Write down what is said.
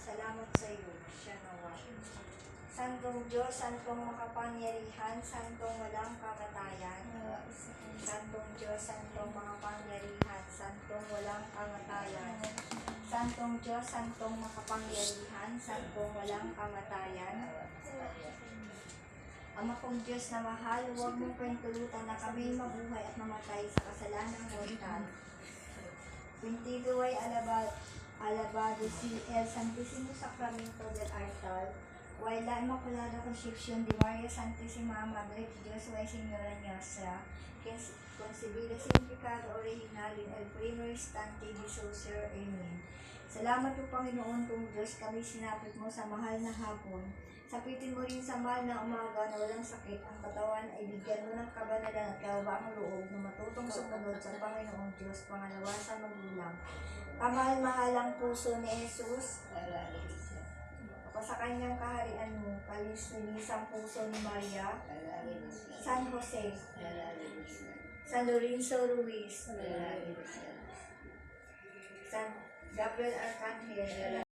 Salamat sa iyo, siya nawa. Santong Diyos, Santong makapangyarihan, Santong walang kamatayan. Santong Diyos, Santong makapangyarihan, Santong walang kamatayan. Santong Diyos, Santong makapangyarihan, Santong walang kamatayan. Ama kong Diyos na mahal, huwag mong kwentulutan na kami mabuhay at mamatay sa kasalanang mortal. Contigo ay alabado si El Santísimo Sacramento del Altar, while la Inmaculada Concepción de María Santísima Madre de Dios, y Señora Nuestra, que concebida sin pecado original in el primer instante de su ser. Amen. Salamat po Panginoon kong Diyos, kami sinapit mo sa mahal na hapon. Sapitin mo rin sa mahal na umaga na walang sakit ang katawan, ay bigyan mo ng kabanalan at kawaang loob na matutong sumunod sa Panginoong Diyos, pangalawa sa magulang. Kamahal-mahalang puso ni Jesus, sa kanyang kaharian mo, kalinis-linisang puso ni Maria, San Jose, San Lorenzo Ruiz, San Gabriel Arcangel,